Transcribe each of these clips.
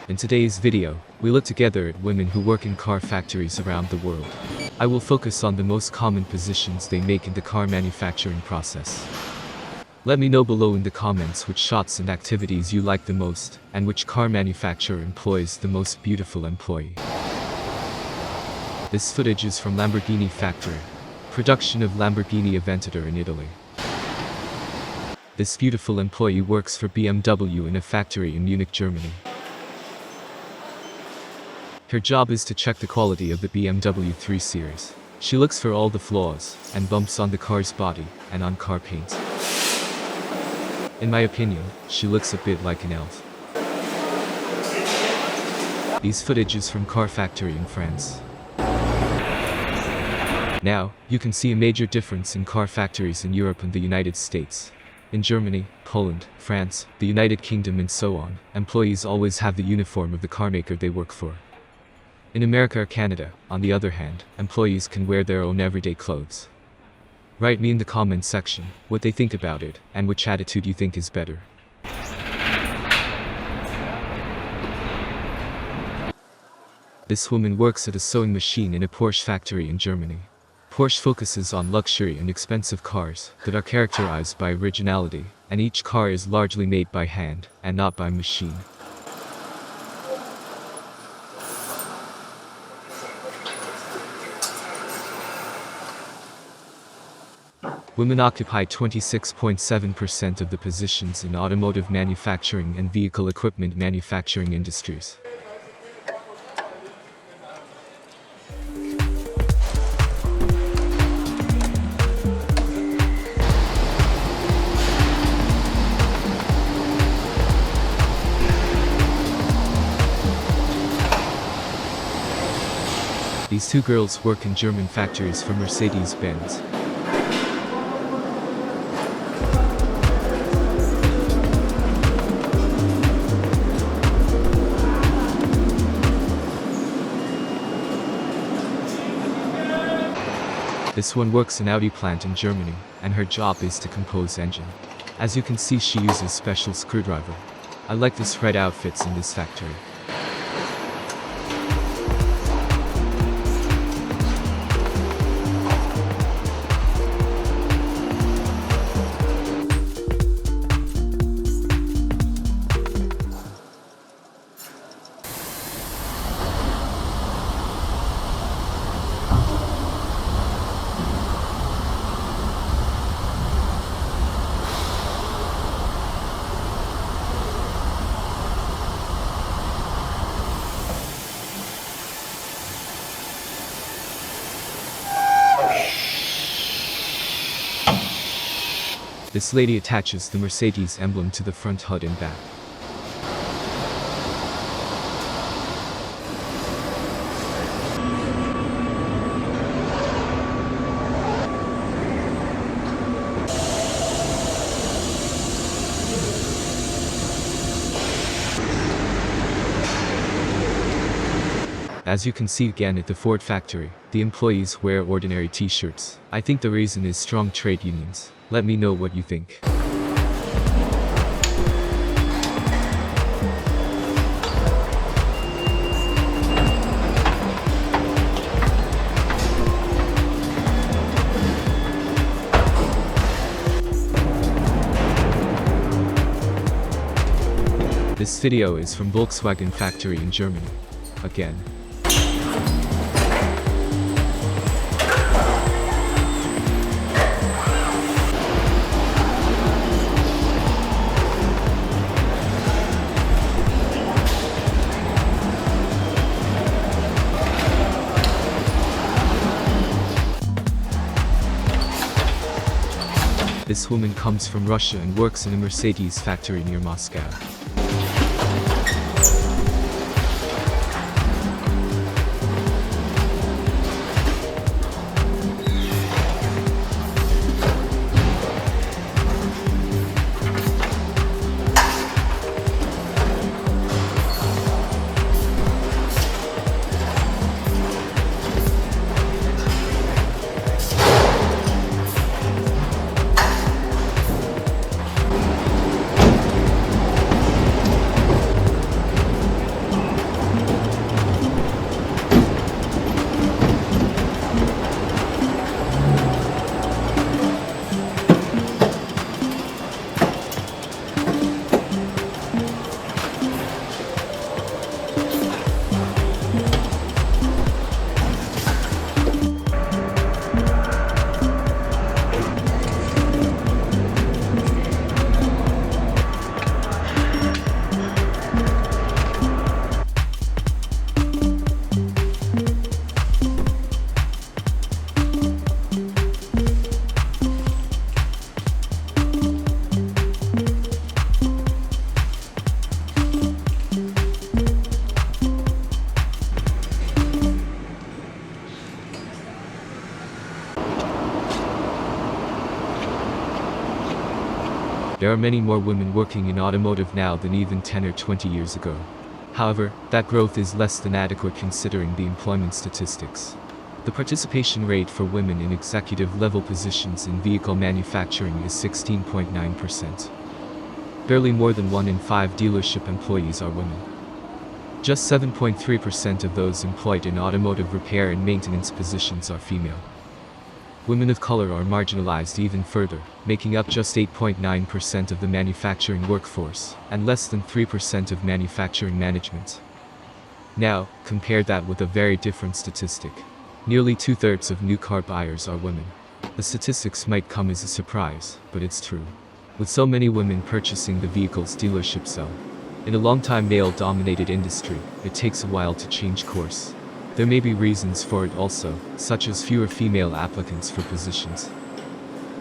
In today's video, we look together at women who work in car factories around the world. I will focus on the most common positions they make in the car manufacturing process. Let me know below in the comments which shots and activities you like the most, and which car manufacturer employs the most beautiful employee. This footage is from Lamborghini Factory, production of Lamborghini Aventador in Italy. This beautiful employee works for BMW in a factory in Munich, Germany. Her job is to check the quality of the BMW 3 Series. She looks for all the flaws and bumps on the car's body and on car paint. In my opinion, she looks a bit like an elf. These footage is from car factory in France. Now, you can see a major difference in car factories in Europe and the United States. In Germany, Poland, France, the United Kingdom and so on, employees always have the uniform of the carmaker they work for. In America or Canada, on the other hand, employees can wear their own everyday clothes. Write me in the comment section what they think about it, and which attitude you think is better. This woman works at a sewing machine in a Porsche factory in Germany. Porsche focuses on luxury and expensive cars that are characterized by originality, and each car is largely made by hand, and not by machine. Women occupy 26.7% of the positions in automotive manufacturing and vehicle equipment manufacturing industries. These two girls work in German factories for Mercedes-Benz. This one works in Audi plant in Germany, and her job is to compose engine. As you can see, she uses special screwdriver. I like this red outfits in this factory. This lady attaches the Mercedes emblem to the front hood and back. As you can see again at the Ford factory, the employees wear ordinary t-shirts. I think the reason is strong trade unions. Let me know what you think. This video is from Volkswagen factory in Germany. Again. This woman comes from Russia and works in a Mercedes factory near Moscow. There are many more women working in automotive now than even 10 or 20 years ago. However, that growth is less than adequate considering the employment statistics. The participation rate for women in executive-level positions in vehicle manufacturing is 16.9%. Barely more than 1 in 5 dealership employees are women. Just 7.3% of those employed in automotive repair and maintenance positions are female. Women of color are marginalized even further, making up just 8.9% of the manufacturing workforce, and less than 3% of manufacturing management. Now, compare that with a very different statistic. Nearly 2/3 of new car buyers are women. The statistics might come as a surprise, but it's true. With so many women purchasing the vehicles dealerships sell. In a long-time male-dominated industry, it takes a while to change course. There may be reasons for it also, such as fewer female applicants for positions.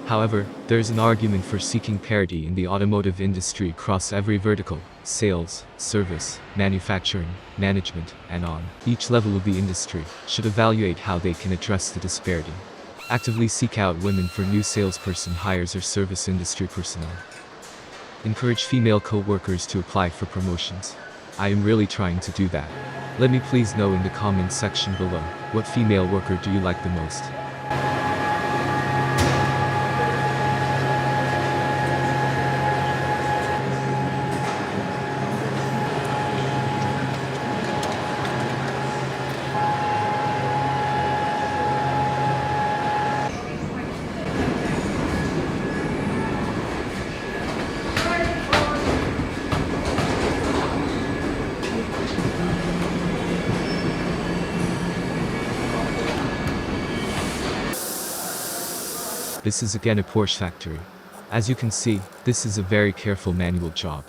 However, there is an argument for seeking parity in the automotive industry across every vertical: sales, service, manufacturing, management, and on. Each level of the industry should evaluate how they can address the disparity. Actively seek out women for new salesperson hires or service industry personnel. Encourage female co-workers to apply for promotions. I am really trying to do that. Let me please know in the comments section below, what female worker do you like the most? This is again a Porsche factory. As you can see, this is a very careful manual job.